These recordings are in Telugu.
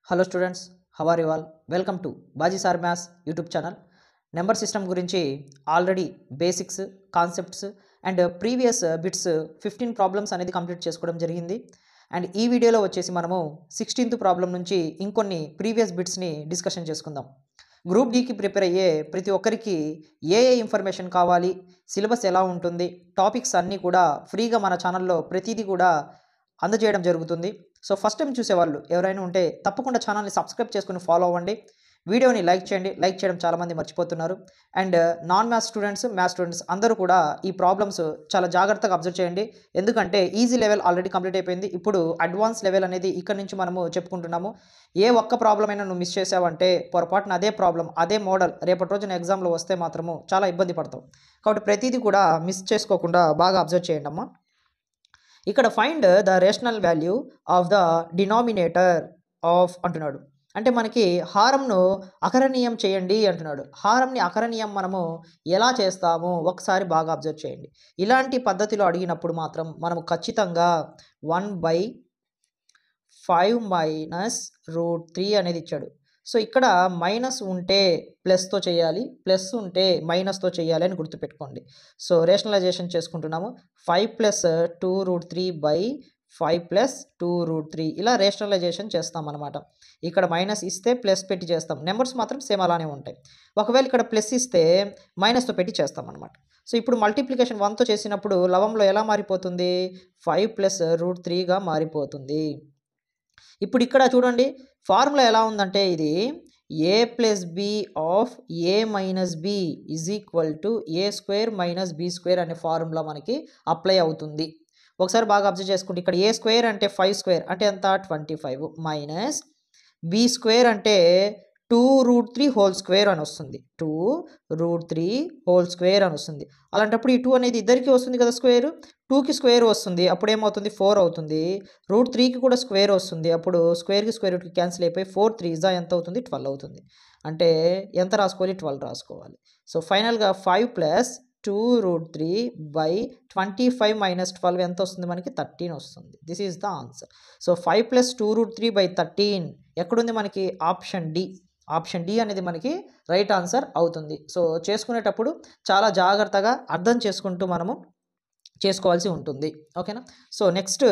Hello students, how are you all? Welcome to Baji sir maths YouTube channel. Number system గురించి already basics, concepts and previous bits 15 problems అనేది కంప్లీట్ చేసుకోవడం జరిగింది. అండ్ ఈ వీడియోలో వచ్చేసి మనము 16th ప్రాబ్లం నుంచి ఇంకొన్ని ప్రీవియస్ బిట్స్ని డిస్కషన్ చేసుకుందాం. గ్రూప్ డీకి ప్రిపేర్ అయ్యే ప్రతి ఒక్కరికి ఏ ఇన్ఫర్మేషన్ కావాలి, సిలబస్ ఎలా ఉంటుంది, టాపిక్స్ అన్నీ కూడా ఫ్రీగా మన ఛానల్లో ప్రతిదీ కూడా అందజేయడం జరుగుతుంది. సో ఫస్ట్ టైం చూసేవాళ్ళు ఎవరైనా ఉంటే తప్పకుండా ఛానల్ని సబ్స్క్రైబ్ చేసుకుని ఫాలో అవ్వండి. వీడియోని లైక్ చేయండి. లైక్ చేయడం చాలామంది మర్చిపోతున్నారు. And non maths students, maths students అందరూ కూడా ఈ ప్రాబ్లమ్స్ చాలా జాగ్రత్తగా అబ్జర్వ్ చేయండి. ఎందుకంటే ఈజీ లెవెల్ ఆల్రెడీ కంప్లీట్ అయిపోయింది. ఇప్పుడు అడ్వాన్స్ లెవెల్ అనేది ఇక్కడ నుంచి మనము చెప్పుకుంటున్నాము. ఏ ఒక్క ప్రాబ్లం అయినా నువ్వు మిస్ చేసావంటే పొరపాటున అదే ప్రాబ్లం, అదే మోడల్ రేపటి రోజున ఎగ్జామ్లో వస్తే మాత్రము చాలా ఇబ్బంది పడతావు. కాబట్టి ప్రతిదీ కూడా మిస్ చేసుకోకుండా బాగా అబ్జర్వ్ చేయండి అమ్మా. ఇక్కడ find the rational value of the denominator of అంటున్నాడు. అంటే మనకి హారంను అకరణీయం చేయండి అంటున్నాడు. హారంని అకరణీయం మనము ఎలా చేస్తాము ఒకసారి బాగా అబ్జర్వ్ చేయండి. ఇలాంటి పద్ధతిలో అడిగినప్పుడు మాత్రం మనము ఖచ్చితంగా 1/5 - √3 అనేది ఇచ్చాడు. సో ఇక్కడ మైనస్ ఉంటే ప్లస్తో చేయాలి, ప్లస్ ఉంటే మైనస్తో చేయాలి అని గుర్తుపెట్టుకోండి. సో రేషనలైజేషన్ చేసుకుంటున్నాము. 5 + 2√3/5 + 2√3 ఇలా రేషనలైజేషన్ చేస్తామన్నమాట. ఇక్కడ మైనస్ ఇస్తే ప్లస్ పెట్టి చేస్తాం. నెంబర్స్ మాత్రం సేమ్ అలానే ఉంటాయి. ఒకవేళ ఇక్కడ ప్లస్ ఇస్తే మైనస్తో పెట్టి చేస్తాం అనమాట. సో ఇప్పుడు మల్టిప్లికేషన్ 1తో చేసినప్పుడు లవంలో ఎలా మారిపోతుంది? 5 + √3గా మారిపోతుంది. ఇప్పుడు ఇక్కడ చూడండి, ఫార్ములా ఎలా ఉందంటే ఇది a + b of a - b = a² - b² అనే ఫార్ములా మనకి అప్లై అవుతుంది. ఒకసారి బాగా అబ్జర్వ్ చేసుకుంటే ఇక్కడ a² అంటే 5² అంటే ఎంత? 25 మైనస్ b² అంటే 2√3² అని వస్తుంది. 2√3² అని వస్తుంది. అలాంటప్పుడు ఈ 2 అనేది ఇద్దరికి వస్తుంది కదా స్క్వేర్. 2కి స్క్వేర్ వస్తుంది, అప్పుడు ఏమవుతుంది? 4 అవుతుంది. √3కి కూడా స్క్వేర్ వస్తుంది, అప్పుడు స్క్వేర్కి స్క్వేర్ రూట్కి క్యాన్సిల్ అయిపోయి 4 3 ఎంత అవుతుంది? 12 అవుతుంది. అంటే ఎంత రాసుకోవాలి? 12 రాసుకోవాలి. సో ఫైనల్గా 5 + 2√3/25 - 12 ఎంత వస్తుంది మనకి? 13 వస్తుంది. This is the answer. So 5 + 2√3/13 ఎక్కడుంది మనకి? Option D. ఆప్షన్ డి అనేది మనకి రైట్ ఆన్సర్ అవుతుంది. సో చేసుకునేటప్పుడు చాలా జాగ్రత్తగా అర్థం చేసుకుంటూ మనము చేసుకోవాల్సి ఉంటుంది. ఓకేనా? So next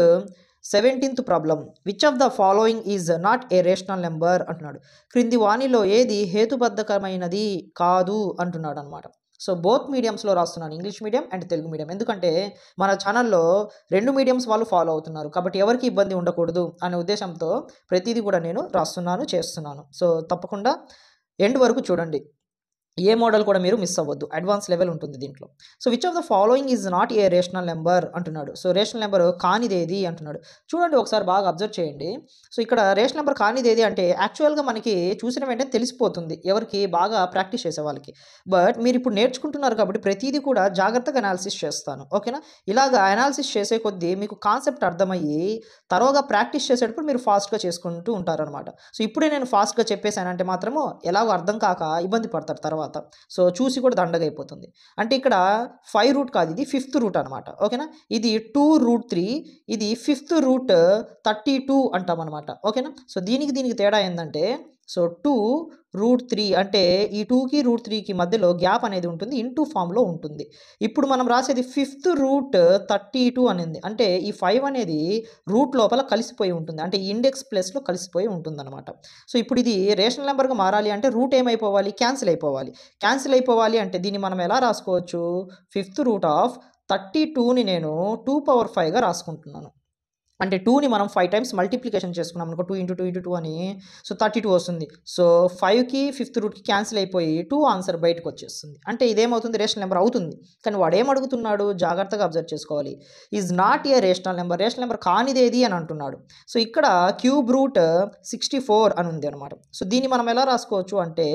17th problem. Which of the following is not a rational number అంటున్నాడు. క్రింది వాణిలో ఏది హేతుబద్ధకమైనది కాదు అంటున్నాడు అనమాట. సో బోత్ మీడియంస్లో రాస్తున్నాను, English medium and Telugu medium. ఎందుకంటే మన ఛానల్లో 2 మీడియంస్ వాళ్ళు ఫాలో అవుతున్నారు, కాబట్టి ఎవరికి ఇబ్బంది ఉండకూడదు అనే ఉద్దేశంతో ప్రతిదీ కూడా నేను రాస్తున్నాను, చేస్తున్నాను. సో తప్పకుండా ఎండ్ వరకు చూడండి. ఏ మోడల్ కూడా మీరు మిస్ అవ్వద్దు. అడ్వాన్స్ లెవెల్ ఉంటుంది దీంట్లో. So which of the following is not a rational number అంటున్నాడు. సో రేషనల్ నెంబర్ కానిదేది అంటున్నాడు. చూడండి ఒకసారి బాగా అబ్జర్వ్ చేయండి. సో ఇక్కడ రేషనల్ నెంబర్ కానిదేది అంటే యాక్చువల్గా మనకి చూసిన వెంటనే తెలిసిపోతుంది ఎవరికి బాగా ప్రాక్టీస్ చేసే వాళ్ళకి. బట్ మీరు ఇప్పుడు నేర్చుకుంటున్నారు కాబట్టి ప్రతిదీ కూడా జాగ్రత్తగా అనాలిసిస్ చేస్తాను. ఓకేనా? ఇలాగ అనాలిసిస్ చేసే కొద్దీ మీకు కాన్సెప్ట్ అర్థమయ్యి తరోగా ప్రాక్టీస్ చేసేటప్పుడు మీరు ఫాస్ట్గా చేసుకుంటూ ఉంటారనమాట. సో ఇప్పుడే నేను ఫాస్ట్గా చెప్పేశానంటే మాత్రము ఎలాగో అర్థం కాక ఇబ్బంది పడతారు తర్వాత. సో చూసి కూడా దండగా అయిపోతుంది. అంటే ఇక్కడ 5 రూట్ కాదు, ఇది 5th రూట్ అనమాట. ఓకేనా? ఇది 2√3, ఇది 5th రూట్ 32 అంటాం అనమాట. ఓకేనా? సో దీనికి తేడా ఏంటంటే, సో 2√3 అంటే ఈ 2కి √3కి మధ్యలో గ్యాప్ అనేది ఉంటుంది, ఇంటూ ఫామ్లో ఉంటుంది. ఇప్పుడు మనం రాసేది 5th రూట్ 32 అనేది, అంటే ఈ 5 అనేది రూట్ లోపల కలిసిపోయి ఉంటుంది, అంటే ఇండెక్స్ ప్లేస్లో కలిసిపోయి ఉంటుందన్నమాట. సో ఇప్పుడు ఇది రేషనల్ నెంబర్గా మారాలి అంటే రూట్ ఏమైపోవాలి? క్యాన్సిల్ అయిపోవాలి. క్యాన్సిల్ అయిపోవాలి అంటే దీన్ని మనం ఎలా రాసుకోవచ్చు? 5th రూట్ ఆఫ్ 32ని నేను 2⁵ రాసుకుంటున్నాను. అంటే 2ని మనం 5 టైమ్స్ మల్టిప్లికేషన్ చేసుకున్నాం అనుకో, 2 × 2 × 2 అని. సో 32 వస్తుంది. సో 5కి 5th రూట్కి క్యాన్సిల్ అయిపోయి 2 ఆన్సర్ బయటకు వచ్చేస్తుంది. అంటే ఇదేమవుతుంది? రేషనల్ నెంబర్ అవుతుంది. కానీ వాడు ఏమడుగుతున్నాడు? జాగ్రత్తగా అబ్జర్వ్ చేసుకోవాలి. Is not a rational number, rational number కానిదేది అని అంటున్నాడు. సో ఇక్కడ క్యూబ్ రూట్ 64 అని ఉంది అనమాట. సో దీన్ని మనం ఎలా రాసుకోవచ్చు అంటే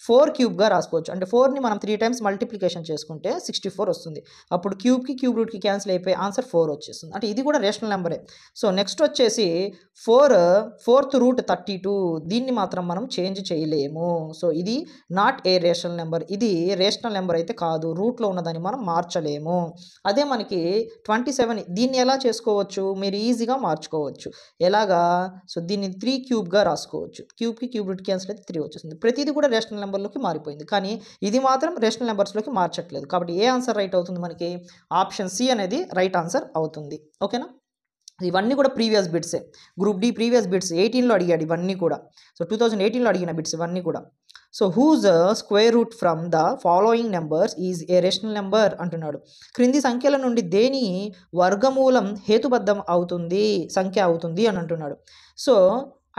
4 క్యూబ్గా రాసుకోవచ్చు. అంటే 4ని మనం 3 టైమ్స్ మల్టిప్లికేషన్ చేసుకుంటే 64 వస్తుంది. అప్పుడు క్యూబ్కి క్యూబ్ రూట్కి క్యాన్సిల్ అయిపోయి ఆన్సర్ 4 వచ్చేస్తుంది. అంటే ఇది కూడా రేషనల్ నెంబరే. సో నెక్స్ట్ వచ్చేసి 4th రూట్ 32, దీన్ని మాత్రం మనం చేంజ్ చేయలేము. సో ఇది నాట్ ఏ రేషనల్ నెంబర్, ఇది రేషనల్ నెంబర్ అయితే కాదు, రూట్లో ఉన్నదాన్ని మనం మార్చలేము. అదే మనకి 27, దీన్ని ఎలా చేసుకోవచ్చు, మీరు ఈజీగా మార్చుకోవచ్చు. ఎలాగా, సో దీన్ని 3 క్యూబ్గా రాసుకోవచ్చు. క్యూబ్కి క్యూబ్ రూట్ క్యాన్సిల్ అయితే 3 వచ్చేస్తుంది. ప్రతిదీ కూడా రేషనల్ నెంబర్లోకి మారిపోయింది, కానీ ఇది మాత్రం రేషనల్ నెంబర్స్లోకి మార్చట్లేదు. కాబట్టి ఏ ఆన్సర్ రైట్ అవుతుంది మనకి, ఆప్షన్ సి అనేది రైట్ ఆన్సర్ అవుతుంది. ఓకేనా, ఇవన్నీ కూడా ప్రీవియస్ బిట్సే, గ్రూప్ డి ప్రీవియస్ బిట్స్ 18లో అడిగాడు ఇవన్నీ కూడా. సో 2018లో అడిగిన బిట్స్ ఇవన్నీ కూడా. So whose square root from the following numbers is a rational number అంటున్నాడు. క్రింది సంఖ్యల నుండి దేని వర్గమూలం హేతుబద్ధం అవుతుంది, సంఖ్య అవుతుంది అని అంటున్నాడు. సో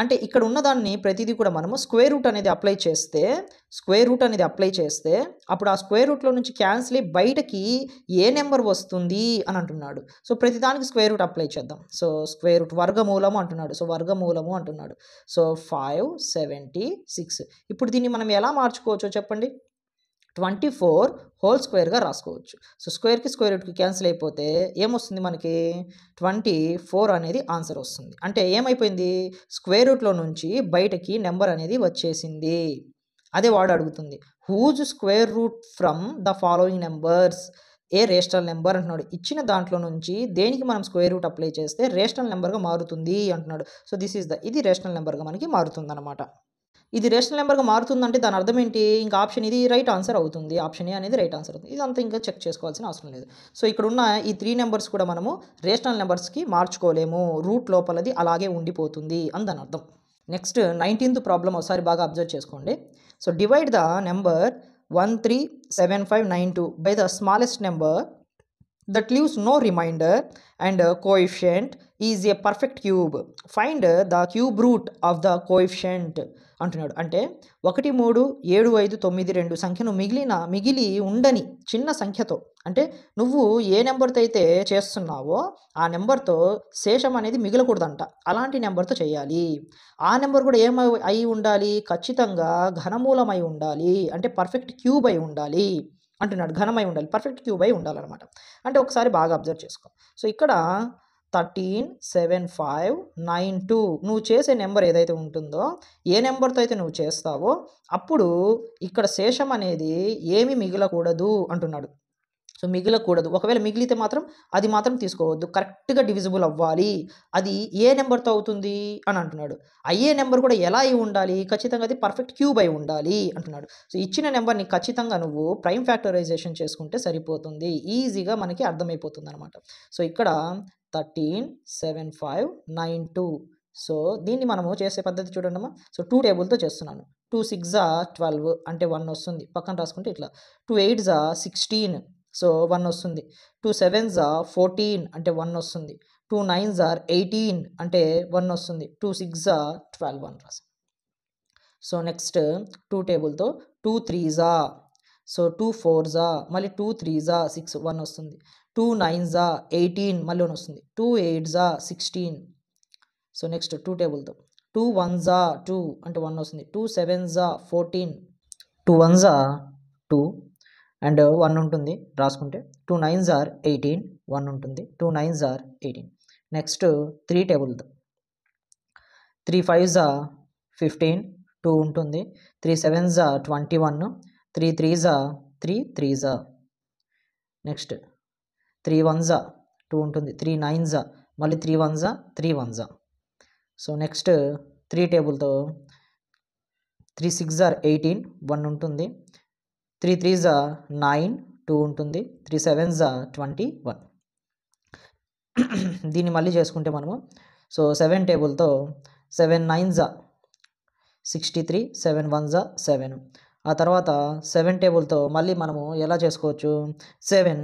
అంటే ఇక్కడ ఉన్నదాన్ని ప్రతిదీ కూడా మనము స్క్వేర్ రూట్ అనేది అప్లై చేస్తే అప్పుడు ఆ స్క్వేర్ రూట్లో నుంచి క్యాన్సిల్ అయ్యి బయటకి ఏ నెంబర్ వస్తుంది అని అంటున్నాడు. సో ప్రతిదానికి స్క్వేర్ రూట్ అప్లై చేద్దాం. సో స్క్వేర్ రూట్ వర్గమూలము అంటున్నాడు. సో వర్గమూలము అంటున్నాడు. సో 576. ఇప్పుడు దీన్ని మనం ఎలా మార్చుకోవచ్చో చెప్పండి. 24 హోల్ స్క్వేర్గా రాసుకోవచ్చు. సో స్క్వేర్కి స్క్వేర్ రూట్కి క్యాన్సిల్ అయిపోతే ఏమొస్తుంది మనకి, 24 అనేది ఆన్సర్ వస్తుంది. అంటే ఏమైపోయింది, స్క్వేర్ రూట్లో నుంచి బయటకి నెంబర్ అనేది వచ్చేసింది. అదే వాడు అడుగుతుంది, whose square root from the following numbers a rational number అంటున్నాడు. ఇచ్చిన దాంట్లో నుంచి దేనికి మనం స్క్వేర్ రూట్ అప్లై చేస్తే రేషనల్ నెంబర్గా మారుతుంది అంటున్నాడు. సో ఇది రేషనల్ నెంబర్గా మనకి మారుతుంది అనమాట. ఇది రేషనల్ నెంబర్గా మారుతుందంటే దాని అర్థం ఏంటి, ఇంకా ఆప్షన్ ఇది రైట్ ఆన్సర్ అవుతుంది, ఆప్షన్ ఏ అనేది రైట్ ఆన్సర్ అవుతుంది. ఇదంతా ఇంకా చెక్ చేసుకోవాల్సిన అవసరం లేదు. సో ఇక్కడ ఉన్న ఈ 3 నెంబర్స్ కూడా మనము రేషనల్ నెంబర్స్కి మార్చుకోలేము, రూట్ లోపలది అలాగే ఉండిపోతుంది అని దాని అర్థం. నెక్స్ట్ 19th ప్రాబ్లం ఒకసారి బాగా అబ్జర్వ్ చేసుకోండి. So divide the number 137592 by the smallest number that leaves no remainder and coefficient is a perfect cube. Find the cube root of the coefficient అంటున్నాడు. అంటే 1 3 7 5 9 2 సంఖ్యను మిగిలి ఉండని చిన్న సంఖ్యతో, అంటే నువ్వు ఏ నెంబర్తో అయితే చేస్తున్నావో ఆ నెంబర్తో శేషం అనేది మిగలకూడదంట, అలాంటి నెంబర్తో చేయాలి. ఆ నెంబర్ కూడా అయి ఉండాలి, ఖచ్చితంగా ఘనమూలమై ఉండాలి, అంటే పర్ఫెక్ట్ క్యూబ్ అయి ఉండాలి అంటున్నాడు. ఘనమై ఉండాలి, పర్ఫెక్ట్ క్యూబ్ అయి ఉండాలన్నమాట. అంటే ఒకసారి బాగా అబ్జర్వ్ చేసుకో. సో ఇక్కడ 137592 నువ్వు చేసే నెంబర్ ఏదైతే ఉంటుందో, ఏ నెంబర్తో అయితే నువ్వు చేస్తావో అప్పుడు ఇక్కడ శేషం అనేది ఏమీ మిగలకూడదు అంటున్నాడు. సో మిగలకూడదు, ఒకవేళ మిగిలితే మాత్రం అది మాత్రం తీసుకోవద్దు, కరెక్ట్గా డివిజిబుల్ అవ్వాలి. అది ఏ నెంబర్తో అవుతుంది అని అంటున్నాడు. అయ్యే నెంబర్ కూడా ఎలా అయి ఉండాలి, ఖచ్చితంగా అది పర్ఫెక్ట్ క్యూబ్ అయి ఉండాలి అంటున్నాడు. సో ఇచ్చిన నెంబర్ని ఖచ్చితంగా నువ్వు ప్రైమ్ ఫ్యాక్టరైజేషన్ చేసుకుంటే సరిపోతుంది, ఈజీగా మనకి అర్థమైపోతుంది అనమాట. సో ఇక్కడ 137592. సో దీన్ని మనము చేసే పద్ధతి చూడండి. సో 2 టేబుల్తో చేస్తున్నాను. 2 6 12 అంటే 1 వస్తుంది, పక్కన రాసుకుంటే ఇట్లా. 2 8 16, సో 1 వస్తుంది. 2 7 14 అంటే 1 వస్తుంది. 2 9 18 అంటే 1 వస్తుంది. 2 6 12 1 రాసి. సో నెక్స్ట్ 2 టేబుల్తో 2 3 సో 2 4 మళ్ళీ 2 3 6 1 వస్తుంది. 2 9 18 మళ్ళీ 1 వస్తుంది. 2 8 16. సో నెక్స్ట్ 2 టేబుల్తో 2 1 2 అంటే 1 వస్తుంది. 2 7 14, 2 1 2 అండ్ 1 ఉంటుంది రాసుకుంటే. 2 9 18 1 ఉంటుంది. 2 9 18. నెక్స్ట్ 3 టేబుల్తో 3 5 15 2 ఉంటుంది. 3 7 21, 3 3 3 3. నెక్స్ట్ 3 1 2 ఉంటుంది. 3 9 మళ్ళీ 3 1 3 1. సో నెక్స్ట్ 3 టేబుల్తో 3 6 18 1 ఉంటుంది. 3 3 9 2 ఉంటుంది. 3 7 21. దీన్ని మళ్ళీ చేసుకుంటే మనము సో 7 టేబుల్తో 7 9 63, 7 1 7. ఆ తర్వాత 7 టేబుల్తో మళ్ళీ మనము ఎలా చేసుకోవచ్చు, 7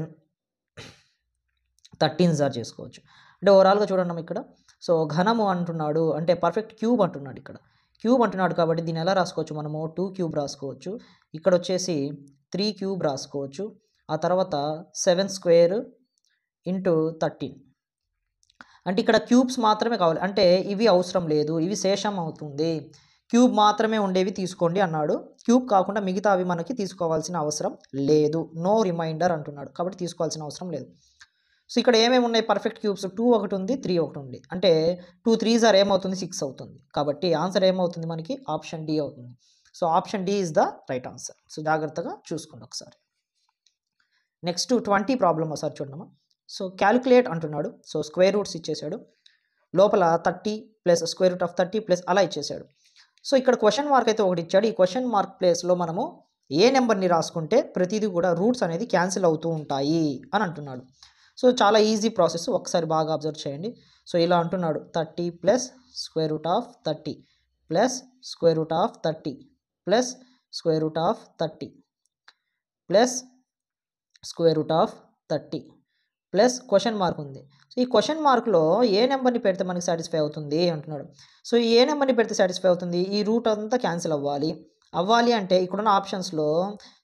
13 చేసుకోవచ్చు. అంటే ఓవరాల్గా చూడండి ఇక్కడ. సో ఘనము అంటున్నాడు, అంటే పర్ఫెక్ట్ క్యూబ్ అంటున్నాడు. ఇక్కడ క్యూబ్ అంటున్నాడు కాబట్టి దీన్ని ఎలా రాసుకోవచ్చు మనము, 2 క్యూబ్ రాసుకోవచ్చు. ఇక్కడ వచ్చేసి 3 క్యూబ్ రాసుకోవచ్చు. ఆ తర్వాత 7 స్క్వేర్ ఇంటూ 13. అంటే ఇక్కడ క్యూబ్స్ మాత్రమే కావాలి, అంటే ఇవి అవసరం లేదు, ఇవి శేషం అవుతుంది, క్యూబ్ మాత్రమే ఉండేవి తీసుకోండి అన్నాడు. క్యూబ్ కాకుండా మిగతా అవి మనకి తీసుకోవాల్సిన అవసరం లేదు, నో రిమైండర్ అంటున్నాడు, కాబట్టి తీసుకోవాల్సిన అవసరం లేదు. సో ఇక్కడ ఏమేమి ఉన్నాయి పర్ఫెక్ట్ క్యూబ్స్ 2 ఒకటి ఉంది 3 ఒకటి ఉంది అంటే 2 3s ఆర్ ఏమవుతుంది 6 అవుతుంది కాబట్టి ఆన్సర్ ఏమవుతుంది మనకి ఆప్షన్ డి అవుతుంది so option D is the right answer so జాగ్రత్తగా చూసుకోండి ఒకసారి నెక్స్ట్ 20 ప్రాబ్లమ్ ఒకసారి చూడమ్మా సో క్యాలిక్యులేట్ అంటున్నాడు సో స్క్వేర్ రూట్స్ ఇచ్చేసాడు లోపల 30 plus square root of 30 plus అలా ఇచ్చేసాడు సో ఇక్కడ క్వశ్చన్ మార్క్ అయితే ఒకటి ఇచ్చాడు ఈ క్వశ్చన్ మార్క్ ప్లేస్లో మనము ఏ నెంబర్ని రాసుకుంటే ప్రతిదీ కూడా రూట్స్ అనేది క్యాన్సిల్ అవుతూ ఉంటాయి అని అంటున్నాడు సో చాలా ఈజీ ప్రాసెస్ ఒకసారి బాగా అబ్జర్వ్ చేయండి సో ఇలా అంటున్నాడు 30 plus square root of 30 plus square root of 30 plus square root of 30 plus square root of 30 plus question mark ఉంది సో ఈ క్వశ్చన్ మార్క్లో ఏ నెంబర్ని పెడితే మనకి సాటిస్ఫై అవుతుంది అంటున్నాడు సో ఏ నెంబర్ని పెడితే సాటిస్ఫై అవుతుంది ఈ రూట్ అంతా క్యాన్సిల్ అవ్వాలి అంటే ఇక్కడున్న ఆప్షన్స్లో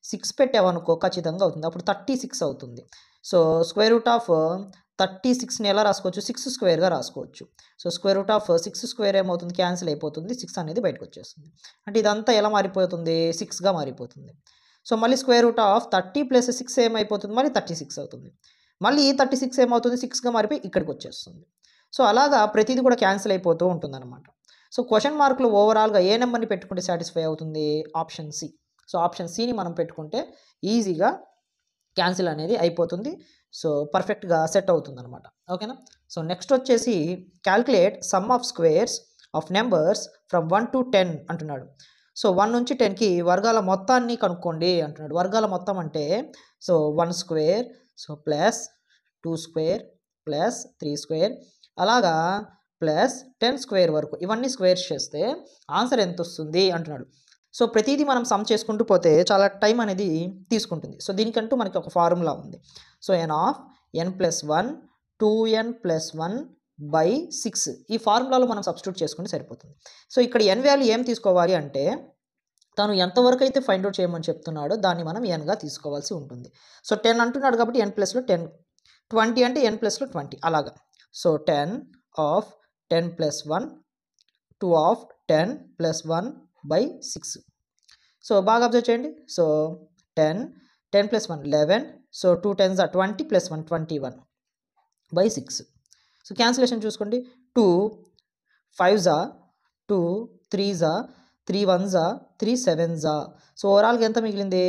6 పెట్టామనుకో ఖచ్చితంగా అవుతుంది అప్పుడు 36 అవుతుంది సో స్క్వేర్ రూట్ ఆఫ్ 36ని ఎలా రాసుకోవచ్చు 6 స్క్వేర్గా రాసుకోవచ్చు so square root of 6 square ఏమవుతుంది క్యాన్సిల్ అయిపోతుంది 6 అనేది బయటకు వచ్చేస్తుంది అంటే ఇదంతా ఎలా మారిపోతుంది 6గా మారిపోతుంది సో మళ్ళీ స్క్వేర్ రూట్ ఆఫ్ 30 ప్లస్ 6 ఏమైపోతుంది మళ్ళీ 36 అవుతుంది మళ్ళీ 36 ఏమవుతుంది 6గా మారిపోయి ఇక్కడికి వచ్చేస్తుంది సో అలాగా ప్రతిదీ కూడా క్యాన్సిల్ అయిపోతూ ఉంటుందన్నమాట సో క్వశ్చన్ మార్క్లో ఓవరాల్గా ఏ నెంబర్ని పెట్టుకుంటే సాటిస్ఫై అవుతుంది ఆప్షన్ సి సో ఆప్షన్ సిని మనం పెట్టుకుంటే ఈజీగా క్యాన్సిల్ అనేది అయిపోతుంది సో పర్ఫెక్ట్గా సెట్ అవుతుంది అనమాట ఓకేనా సో నెక్స్ట్ వచ్చేసి calculate some of squares of numbers from 1 to 10 అంటున్నాడు సో 1 నుంచి 10కి వర్గాల మొత్తాన్ని కనుక్కోండి అంటున్నాడు వర్గాల మొత్తం అంటే so 1 square so plus 2 square plus 3 square అలాగా ప్లస్ 10 స్క్వేర్ వరకు ఇవన్నీ స్క్వేర్స్ చేస్తే ఆన్సర్ ఎంత వస్తుంది అంటున్నాడు సో ప్రతిదీ మనం సమ్ చేసుకుంటూ పోతే చాలా టైం అనేది తీసుకుంటుంది సో దీనికంటూ మనకి ఒక ఫార్ములా ఉంది so n of n plus 1 2n plus 1 by 6 ఈ ఫార్ములాలో మనం సబ్స్టిట్యూట్ చేసుకుంటే సరిపోతుంది సో ఇక్కడ n వాల్యూ ఏం తీసుకోవాలి అంటే తను ఎంతవరకు అయితే ఫైండ్ అవుట్ చేయమని చెప్తున్నాడో దాన్ని మనం nగా తీసుకోవాల్సి ఉంటుంది సో 10 అంటున్నాడు కాబట్టి n ప్లస్లో 10 20 అంటే n ప్లస్లో 20 అలాగా so 10 of 10 plus 1 2 of 10 plus 1 by 6 so బాగా అబ్జర్వ్ చేయండి so 10 plus 1 11 so 2 10s are 20 plus 1 21 by 6 so cancellation చూసుకోండి 2 5s are 2 3s are 3 1s are 3 7s are so ఓవరాల్గా ఎంత మిగిలింది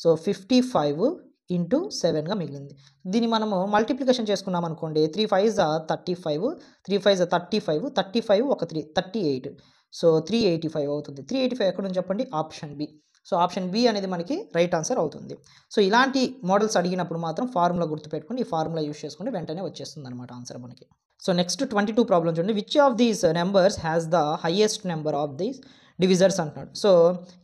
సో 55 ఇంటూ 7గా మిగిలింది దీన్ని మనము మల్టిప్లికేషన్ చేసుకున్నాం అనుకోండి 3 5s are 35 3 5s are 35 ఒక 3 38 సో 385 అవుతుంది 385 ఎక్కడ నుంచి చెప్పండి option B so option B అనేది మనకి రైట్ ఆన్సర్ అవుతుంది సో ఇలాంటి మోడల్స్ అడిగినప్పుడు మాత్రం ఫార్ములా గుర్తుపెట్టుకుని ఈ ఫార్ములా యూస్ చేసుకుంటే వెంటనే వచ్చేస్తుంది అనమాట ఆన్సర్ మనకి సో నెక్స్ట్ 22 ప్రాబ్లమ్ చూడండి which of these numbers has the highest number of these డివిజర్స్ అంటున్నాడు సో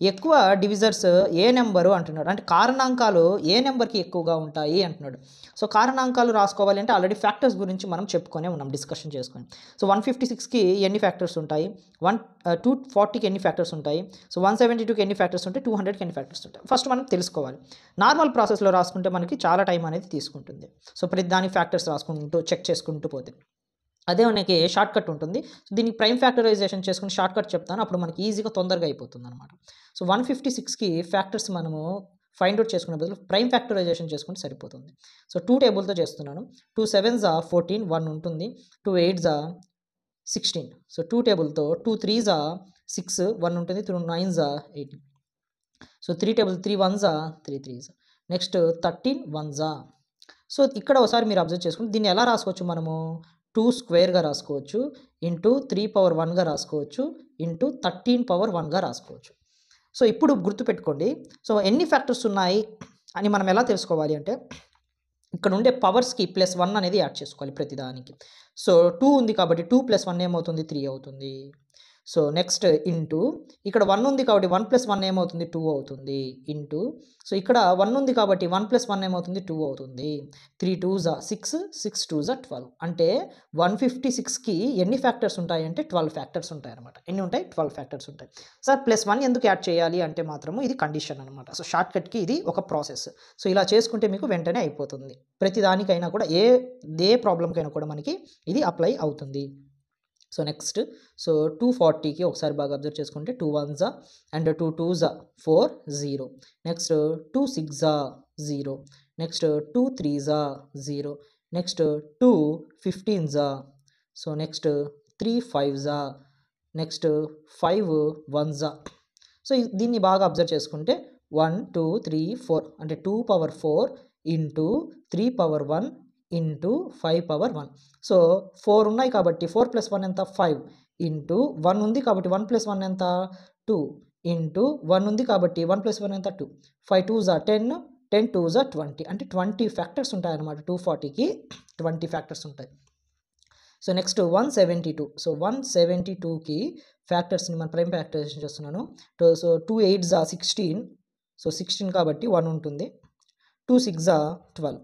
ఎక్కువ డివిజర్స్ ఏ నెంబరు అంటున్నాడు అంటే కారణాంకాలు ఏ నెంబర్కి ఎక్కువగా ఉంటాయి అంటున్నాడు సో కారణాంకాలు రాసుకోవాలి అంటే ఆల్రెడీ ఫ్యాక్టర్స్ గురించి మనం చెప్పుకొనే ఉన్నాం డిస్కషన్ చేసుకొని సో 156కి ఎన్ని ఫ్యాక్టర్స్ ఉంటాయి 240కి ఎన్ని ఫ్యాక్టర్స్ ఉంటాయి సో 172కి ఎన్ని ఫ్యాక్టర్స్ ఉంటాయి 200కి ఎన్ని ఫ్యాక్టర్స్ ఉంటాయి ఫస్ట్ మనం తెలుసుకోవాలి నార్మల్ ప్రాసెస్లో రాసుకుంటే మనకి చాలా టైం అనేది తీసుకుంటుంది సో ప్రతి దాని ఫ్యాక్టర్స్ రాసుకుంటూ చెక్ చేసుకుంటూ పోతే అదే మనకి షార్ట్ కట్ ఉంటుంది సో దీనికి ప్రైమ్ ఫ్యాక్టరైజేషన్ చేసుకుని షార్ట్ కట్ చెప్తాను అప్పుడు మనకి ఈజీగా తొందరగా అయిపోతుంది అనమాట సో 156కి ఫ్యాక్టర్స్ మనము ఫైండ్ అవుట్ చేసుకునే బదులు ప్రైమ్ ఫ్యాక్టరైజేషన్ చేసుకుంటే సరిపోతుంది సో 2 టేబుల్తో చేస్తున్నాను 2 7s are 14 1 ఉంటుంది 2 8s are 16 so 2 టేబుల్తో 2 3s are 6 1 ఉంటుంది 2 9s are 18 so 3 table 3 1s are 3 3s next 13 1s are so ఇక్కడ ఒకసారి మీరు అబ్జర్వ్ చేసుకుంటే దీన్ని ఎలా రాసుకోవచ్చు మనము 2 స్క్వేర్గా రాసుకోవచ్చు ఇంటూ 3 పవర్ 1గా రాసుకోవచ్చు ఇంటూ 13 పవర్ 1గా రాసుకోవచ్చు సో ఇప్పుడు గుర్తుపెట్టుకోండి సో ఎన్ని ఫ్యాక్టర్స్ ఉన్నాయి అని మనం ఎలా తెలుసుకోవాలి అంటే ఇక్కడ ఉండే పవర్స్కి +1 అనేది యాడ్ చేసుకోవాలి ప్రతిదానికి సో 2 ఉంది కాబట్టి 2 + 1 ఏమవుతుంది 3 అవుతుంది సో నెక్స్ట్ ఇంటూ ఇక్కడ 1 ఉంది కాబట్టి 1 + 1 ఏమవుతుంది 2 అవుతుంది ఇంటూ సో ఇక్కడ 1 ఉంది కాబట్టి 1 + 1 ఏమవుతుంది 2 అవుతుంది 3 2s are 6 6 2s are 12 అంటే 156కి ఎన్ని ఫ్యాక్టర్స్ ఉంటాయి అంటే 12 ఫ్యాక్టర్స్ ఉంటాయి అనమాట ఎన్ని ఉంటాయి 12 ఫ్యాక్టర్స్ ఉంటాయి సార్ +1 ఎందుకు యాడ్ చేయాలి అంటే మాత్రము ఇది కండిషన్ అనమాట సో షార్ట్ కట్కి ఇది ఒక ప్రాసెస్ సో ఇలా చేసుకుంటే మీకు వెంటనే అయిపోతుంది ప్రతి దానికైనా కూడా ఏ ప్రాబ్లంకైనా కూడా మనకి ఇది అప్లై అవుతుంది సో నెక్స్ట్ సో 240కి ఒకసారి బాగా అబ్జర్వ్ చేసుకుంటే 2 1s are and 2 2s are 4 0 next 2 6s are 0 next 2 3s are 0 next 2 15s, so next 3 5s, next 5 1s. So దీన్ని బాగా అబ్జర్వ్ చేసుకుంటే 1 2 3 4 అంటే 2 power 4 into 3 power 1 into 5 power 1. So 4 ఉన్నాయి కాబట్టి 4 ప్లస్ 1 ఎంత 5 ఇంటూ 1 ఉంది కాబట్టి 1 ప్లస్ 1 ఎంత 2 ఇంటూ 1 ఉంది కాబట్టి 1 ప్లస్ 1 ఎంత 2. 5 2s 10, 10 2s 20 అంటే 20 ఫ్యాక్టర్స్ ఉంటాయి అన్నమాట. 240కి 20 ఫ్యాక్టర్స్ ఉంటాయి. So next 172. సో 172కి ఫ్యాక్టర్స్ని మన ప్రైమ్ ఫ్యాక్టరైజేషన్ చేస్తున్నాను. సో 2 8s 16, సో 16 కాబట్టి 1 ఉంటుంది. 2 6s 12,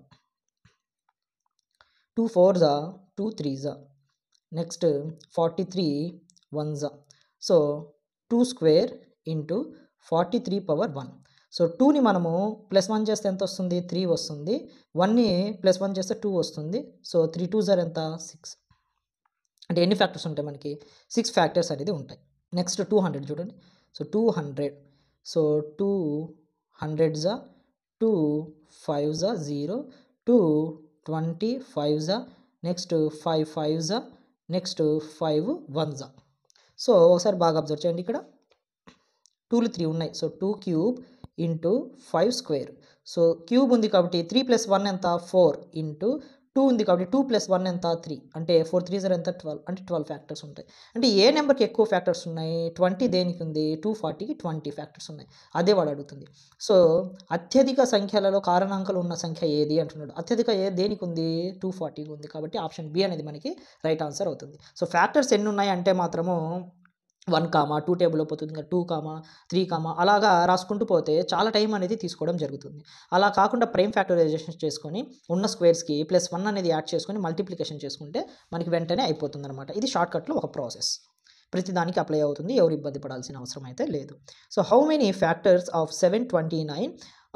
2 4s 2 3s, next 43 1s. So 2 square into 43 power 1. So 2ని మనము ప్లస్ 1 చేస్తే ఎంత వస్తుంది 3 వస్తుంది. 1ని ప్లస్ 1 చేస్తే 2 వస్తుంది. సో 3 2s ఎంత 6. అంటే ఎన్ని ఫ్యాక్టర్స్ ఉంటాయి మనకి 6 ఫ్యాక్టర్స్ అనేది ఉంటాయి. నెక్స్ట్ 200 చూడండి. So 200, so 2 100s 2 5s 0, 2 25s, next 5 5s, next 5 1s. So ఒకసారి బాగా అబ్జర్వ్ చేయండి. ఇక్కడ 2లు 3 ఉన్నాయి. So 2 cube into 5 square. So cube ఉంది కాబట్టి 3 ప్లస్ 1 ఎంత 4 ఇంటూ 2 ఉంది కాబట్టి 2 ప్లస్ 1 ఎంత 3 అంటే 4 3s ఎంత 12 అంటే 12 ఫ్యాక్టర్స్ ఉంటాయి. అంటే ఏ నెంబర్కి ఎక్కువ ఫ్యాక్టర్స్ ఉన్నాయి 20 దేనికి ఉంది 240కి 20 ఫ్యాక్టర్స్ ఉన్నాయి. అదే వాడు అడుగుతుంది. సో అత్యధిక సంఖ్యలలో కారణాంకాలు ఉన్న సంఖ్య ఏది అంటున్నాడు. అత్యధిక దేనికి ఉంది 240కి ఉంది కాబట్టి ఆప్షన్ బి అనేది మనకి రైట్ ఆన్సర్ అవుతుంది. సో ఫ్యాక్టర్స్ ఎన్ని ఉన్నాయి అంటే మాత్రము 1, 2 టేబుల్లో పోతుంది, ఇంకా 2, 3, అలాగా రాసుకుంటూ పోతే చాలా టైం అనేది తీసుకోవడం జరుగుతుంది. అలా కాకుండా ప్రైమ్ ఫ్యాక్టరైజేషన్ చేసుకొని ఉన్న స్క్వేర్స్కి +1 అనేది యాడ్ చేసుకొని మల్టిప్లికేషన్ చేసుకుంటే మనకి వెంటనే అయిపోతుంది అనమాట. ఇది షార్ట్కట్లో ఒక ప్రాసెస్, ప్రతిదానికి అప్లై అవుతుంది, ఎవరు ఇబ్బంది పడాల్సిన అవసరం అయితే లేదు. So how many factors of 729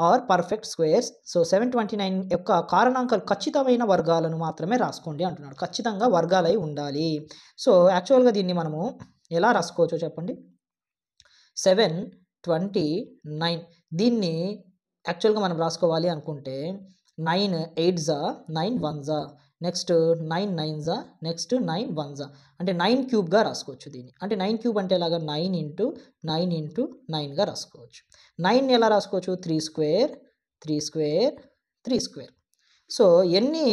are perfect squares. So 729 యొక్క కారణాంకాలు ఖచ్చితమైన వర్గాలను మాత్రమే రాసుకోండి అంటున్నాడు. ఖచ్చితంగా వర్గాలై ఉండాలి. సో యాక్చువల్గా దీన్ని మనము ఎలా రాసుకోవచ్చో చెప్పండి. 729 దీన్ని యాక్చువల్గా మనం రాసుకోవాలి అనుకుంటే 9 8s 9 1s, next 9 9s, next 9 1s అంటే 9 క్యూబ్గా రాసుకోవచ్చు దీన్ని. అంటే 9 క్యూబ్ అంటే ఇలాగా 9 ఇంటూ 9 ఇంటూ 9గా రాసుకోవచ్చు. 9 ఎలా రాసుకోవచ్చు 3 స్క్వేర్ 3 స్క్వేర్ 3 స్క్వేర్. సో ఎన్ని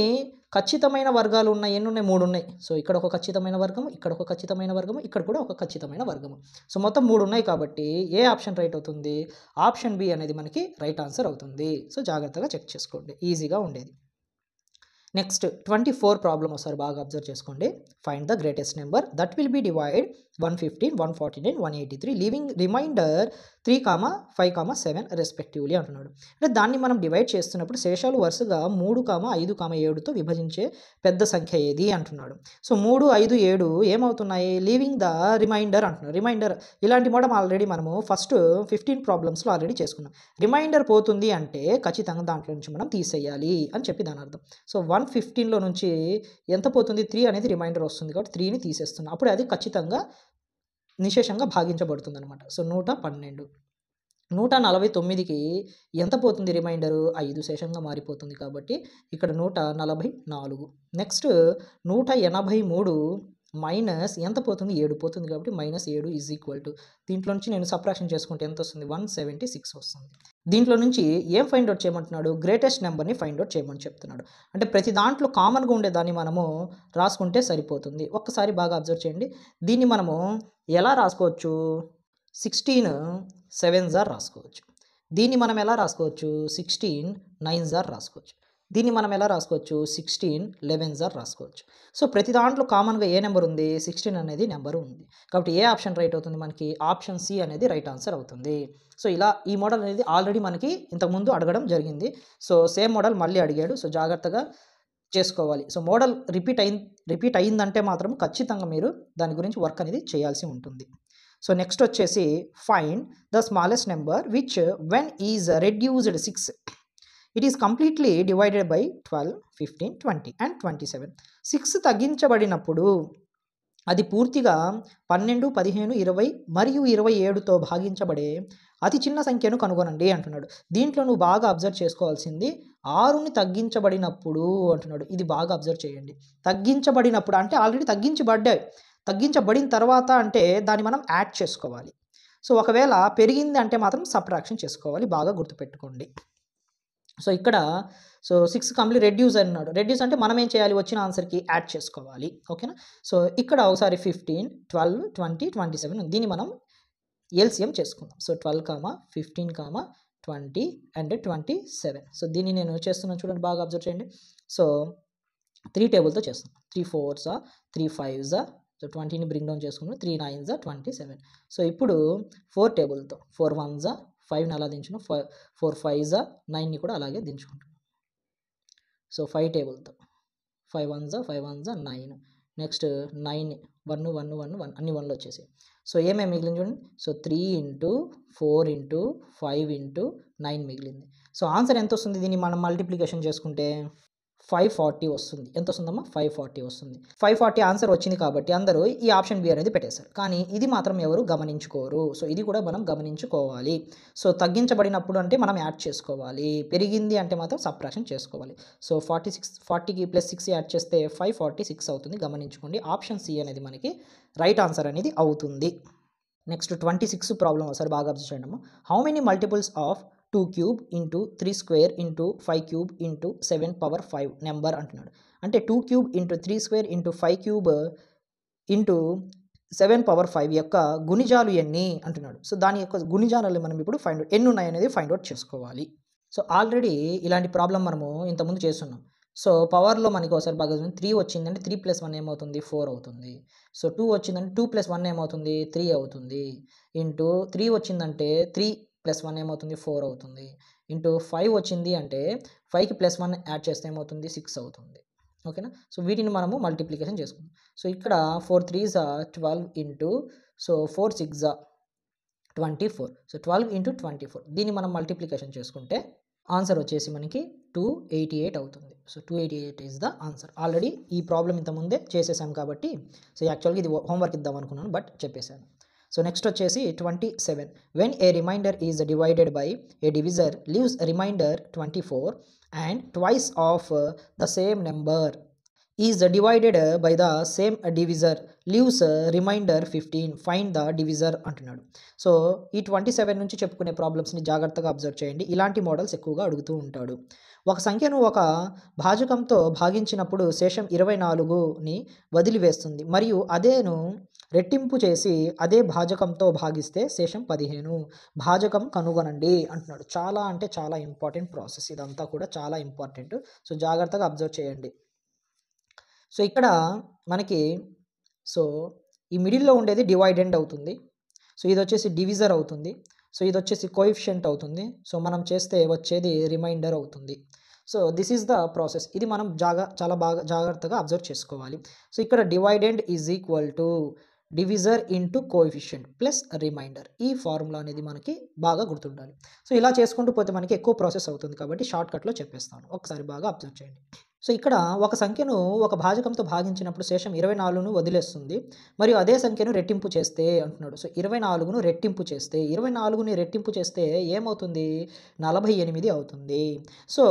ఖచ్చితమైన వర్గాలు ఉన్నాయి ఎన్ని ఉన్నాయి 3 ఉన్నాయి. సో ఇక్కడ ఒక ఖచ్చితమైన వర్గము, ఇక్కడ ఒక ఖచ్చితమైన వర్గము, ఇక్కడ కూడా ఒక ఖచ్చితమైన వర్గము. సో మొత్తం 3 ఉన్నాయి కాబట్టి ఏ ఆప్షన్ రైట్ అవుతుంది ఆప్షన్ బి అనేది మనకి రైట్ ఆన్సర్ అవుతుంది. సో జాగ్రత్తగా చెక్ చేసుకోండి, ఈజీగా ఉండేది. నెక్స్ట్ 24 ప్రాబ్లం ఒకసారి బాగా అబ్జర్వ్ చేసుకోండి. Find the greatest number that will be divide 115 149 183 leaving remainder 3, 5, 7 respectively అంటున్నాడు. అంటే దాన్ని మనం డివైడ్ చేస్తున్నప్పుడు శేషాలు వరుసగా 3, 5, 7తో విభజించే పెద్ద సంఖ్య ఏది అంటున్నాడు. సో 3, 5, 7 ఏమవుతున్నాయి లీవింగ్ ద రిమైండర్ అంటున్నాడు. రిమైండర్ ఇలాంటి మోడల్ ఆల్రెడీ మనము ఫస్ట్ 15 ప్రాబ్లమ్స్లో ఆల్రెడీ చేసుకున్నాం. రిమైండర్ పోతుంది అంటే ఖచ్చితంగా దాంట్లో నుంచి మనం తీసేయాలి అని చెప్పి దాని అర్థం. సో 115లో నుంచి ఎంత పోతుంది 3 అనేది రిమైండర్ వస్తుంది కాబట్టి 3ని తీసేస్తున్నాం. అప్పుడు అది ఖచ్చితంగా నిశేషంగా భాగించబడుతుంది అనమాట. సో 112 149కి ఎంత పోతుంది రిమైండరు 5 శేషంగా మారిపోతుంది కాబట్టి ఇక్కడ 144. నెక్స్ట్ 183 మైనస్ ఎంత పోతుంది 7 పోతుంది కాబట్టి -7 ఈజ్ ఈక్వల్ టు దీంట్లో నుంచి నేను సబ్ట్రాక్షన్ చేసుకుంటే ఎంత వస్తుంది 176 వస్తుంది. దీంట్లో నుంచి ఏం ఫైండ్ అవుట్ చేయమంటున్నాడు గ్రేటెస్ట్ నెంబర్ని ఫైండ్ అవుట్ చేయమని చెప్తున్నాడు. అంటే ప్రతి దాంట్లో కామన్గా ఉండేదాన్ని మనము రాసుకుంటే సరిపోతుంది. ఒక్కసారి బాగా అబ్జర్వ్ చేయండి. దీన్ని మనము ఎలా రాసుకోవచ్చు 16 7s రాసుకోవచ్చు. దీన్ని మనం ఎలా రాసుకోవచ్చు 16 9s రాసుకోవచ్చు. దీన్ని మనం ఎలా రాసుకోవచ్చు 16 11s రాసుకోవచ్చు. సో ప్రతి దాంట్లో కామన్గా ఏ నెంబర్ ఉంది 16 అనేది నెంబర్ ఉంది కాబట్టి ఏ ఆప్షన్ రైట్ అవుతుంది మనకి ఆప్షన్ సి అనేది రైట్ ఆన్సర్ అవుతుంది. సో ఇలా ఈ మోడల్ అనేది ఆల్రెడీ మనకి ఇంతకుముందు అడగడం జరిగింది. సో సేమ్ మోడల్ మళ్ళీ అడిగాడు. సో జాగ్రత్తగా చేసుకోవాలి. సో మోడల్ రిపీట్ అయిందంటే మాత్రం ఖచ్చితంగా మీరు దాని గురించి వర్క్ అనేది చేయాల్సి ఉంటుంది. సో నెక్స్ట్ వచ్చేసి find the smallest number which when is reduced 6 it is completely divided by 12 15 20 and 27. 6 తగ్గించబడినప్పుడు అది పూర్తిగా 12, 15, 20 మరియు 27తో భాగించబడే అతి చిన్న సంఖ్యను కనుగొనండి అంటున్నాడు. దీంట్లో నువ్వు బాగా అబ్జర్వ్ చేసుకోవాల్సింది 6ని తగ్గించబడినప్పుడు అంటున్నాడు. ఇది బాగా అబ్జర్వ్ చేయండి. తగ్గించబడినప్పుడు అంటే ఆల్రెడీ తగ్గించబడ్డాయి. తగ్గించబడిన తర్వాత అంటే దాన్ని మనం యాడ్ చేసుకోవాలి. సో ఒకవేళ పెరిగింది అంటే మాత్రం సబ్ట్రాక్షన్ చేసుకోవాలి. బాగా గుర్తుపెట్టుకోండి. సో ఇక్కడ 6 కంప్లీట్ రెడ్యూస్ అన్నాడు. రెడ్యూస్ అంటే మనం ఏం చేయాలి, వచ్చిన ఆన్సర్కి యాడ్ చేసుకోవాలి. ఓకేనా. సో ఇక్కడ ఒకసారి 15, 12, 20, 27 దీన్ని మనం ఎల్సిఎం చేసుకుందాం. So 12, 15, 20 and 27. సో దీన్ని నేను చేస్తున్నాను చూడండి, బాగా అబ్జర్వ్ చేయండి. సో 3 టేబుల్తో చేస్తున్నాం. 3 4s, 3 5s, so 20ని bring down చేసుకున్నాం. 3 9s, 27. సో ఇప్పుడు 4 టేబుల్తో 4 1s, 5ని అలా దించును. 4 5s, 9ని కూడా అలాగే దించుకుంటాం. So 5 టేబుల్తో 5 1s, 5 1s, 9. నెక్స్ట్ 9 1 1 1 1 అన్ని 1లు వచ్చేసి. సో ఏమేమి మిగిలింది చూడండి. సో 3 × 4 × 5 × 9 మిగిలింది. సో ఆన్సర్ ఎంత వస్తుంది, దీన్ని మనం మల్టిప్లికేషన్ చేసుకుంటే 540 వస్తుంది. ఎంత వస్తుందమ్మా, 540 వస్తుంది. 540 ఆన్సర్ వచ్చింది కాబట్టి అందరూ ఈ ఆప్షన్ బి అనేది పెట్టేశారు. కానీ ఇది మాత్రం ఎవరు గమనించుకోరు. సో ఇది కూడా మనం గమనించుకోవాలి. సో తగ్గించబడినప్పుడు అంటే మనం యాడ్ చేసుకోవాలి, పెరిగింది అంటే మాత్రం సబ్ట్రాక్షన్ చేసుకోవాలి. సో 40కి +6 యాడ్ చేస్తే 546 అవుతుంది. గమనించుకోండి. ఆప్షన్ సి అనేది మనకి రైట్ ఆన్సర్ అనేది అవుతుంది. నెక్స్ట్ 26 ప్రాబ్లం ఒకసారి బాగా అబ్జర్వ్ చేయండి అమ్మా. How many multiples of 2³ × 3² × 5³ × 7⁵ number అంటున్నాడు. అంటే 2³ × 3² × 5³ × 7⁵ యొక్క గుణిజాలు ఎన్ని అంటున్నాడు. సో దాని యొక్క గుణిజాలను మనం ఇప్పుడు ఎన్ని ఉన్నాయనేది ఫైండ్ అవుట్ చేసుకోవాలి. సో ఆల్రెడీ ఇలాంటి ప్రాబ్లం మనము ఇంతకుముందు చేస్తున్నాం. సో పవర్లో మనకి ఒకసారి బాగా 3 వచ్చిందంటే 3 + 1 ఏమవుతుంది, 4 అవుతుంది. సో 2 వచ్చిందంటే 2 + 1 ఏమవుతుంది, 3 అవుతుంది. ఇంటూ 3 వచ్చిందంటే 3 + 1 ఏమవుతుంది, 4 అవుతుంది. ఇంటూ 5 వచ్చింది అంటే 5కి +1 యాడ్ చేస్తే ఏమవుతుంది, 6 అవుతుంది. ఓకేనా. సో వీటిని మనము మల్టిప్లికేషన్ చేసుకుందాం. సో ఇక్కడ 4 3s 12 ఇంటూ 4 6s 24. సో 12 × 24 దీన్ని మనం మల్టిప్లికేషన్ చేసుకుంటే ఆన్సర్ వచ్చేసి మనకి 288 అవుతుంది. So 288 is the answer. Already ఈ ప్రాబ్లం ఇంతకుముందే చేసేసాం కాబట్టి సో యాక్చువల్గా ఇది హోంవర్క్ ఇద్దాం అనుకున్నాను, బట్ చెప్పేశాను. సో నెక్స్ట్ వచ్చేసి 27. When a remainder is divided by a divisor leaves remainder 24 and twice of the same number is divided by the same divisor leaves remainder 15. Find the divisor అంటున్నాడు. సో ఈ 27 నుంచి చెప్పుకునే ప్రాబ్లమ్స్ని జాగ్రత్తగా అబ్జర్వ్ చేయండి. ఇలాంటి మోడల్స్ ఎక్కువగా అడుగుతూ ఉంటాడు. ఒక సంఖ్యను ఒక భాజకంతో భాగించినప్పుడు శేషం 24ని వదిలివేస్తుంది మరియు అదేను రెట్టింపు చేసి అదే భాజకంతో భాగిస్తే శేషం 15. భాజకం కనుగొనండి అంటున్నాడు. చాలా అంటే చాలా ఇంపార్టెంట్ ప్రాసెస్. ఇదంతా కూడా చాలా ఇంపార్టెంట్. సో జాగ్రత్తగా అబ్జర్వ్ చేయండి. సో ఇక్కడ మనకి ఈ మిడిల్లో ఉండేది డివైడెండ్ అవుతుంది. సో ఇది వచ్చేసి డివిజర్ అవుతుంది. సో ఇది వచ్చేసి కోఎఫిషియంట్ అవుతుంది. సో మనం చేస్తే వచ్చేది రిమైండర్ అవుతుంది. So this is the process. ఇది మనం చాలా బాగా జాగ్రత్తగా అబ్జర్వ్ చేసుకోవాలి. సో ఇక్కడ dividend is equal to divisor into coefficient plus remainder. ఈ ఫార్ములా అనేది మనకి బాగా గుర్తుండాలి. సో ఇలా చేసుకుంటూ పోతే మనకి ఎక్కువ ప్రాసెస్ అవుతుంది కాబట్టి షార్ట్కట్లో చెప్పేస్తాను. ఒకసారి బాగా అబ్జర్వ్ చేయండి. సో ఇక్కడ ఒక సంఖ్యను ఒక భాజకంతో భాగించినప్పుడు శేషం 24ను వదిలేస్తుంది మరియు అదే సంఖ్యను రెట్టింపు చేస్తే అంటున్నాడు. సో 24ను రెట్టింపు చేస్తే 24ని రెట్టింపు చేస్తే ఏమవుతుంది, 48 అవుతుంది. సో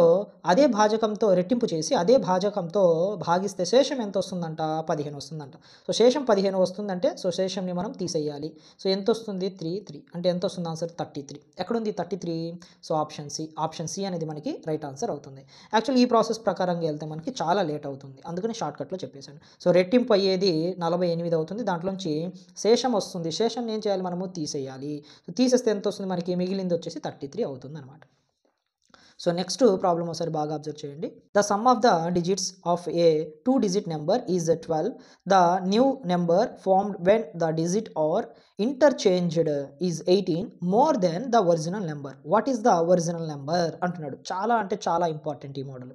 అదే భాజకంతో రెట్టింపు చేసి అదే భాజకంతో భాగిస్తే శేషం ఎంత వస్తుందంట, 15 వస్తుందంట. సో శేషం 15 వస్తుందంటే సో శేషంని మనం తీసేయాలి. సో ఎంత వస్తుంది, 3 అంటే ఎంత వస్తుంది ఆన్సర్, 33. ఎక్కడుంది 33? సో ఆప్షన్ సి అనేది మనకి రైట్ ఆన్సర్ అవుతుంది. యాక్చువల్లీ ఈ ప్రాసెస్ ప్రకారంగా వెళ్తే మనకి చాలా లేట్ అవుతుంది, అందుకని షార్ట్కట్లో చెప్పేశాను. సో రెట్టింపు అయ్యేది 48 అవుతుంది. దాంట్లోంచి శేషం వస్తుంది. శేషం ఏం చేయాలి, మనము తీసేయాలి. సో తీసేస్తే ఎంత వస్తుంది మనకి, మిగిలింది వచ్చేసి 33 అవుతుంది అనమాట. సో నెక్స్ట్ ప్రాబ్లం ఒకసారి బాగా అబ్జర్వ్ చేయండి. The sum of the digits of a 2-digit number is 12. The new number formed when the digit are interchanged is 18 more than the original number. What is the original number అంటున్నాడు. చాలా అంటే చాలా ఇంపార్టెంట్ ఈ మోడల్.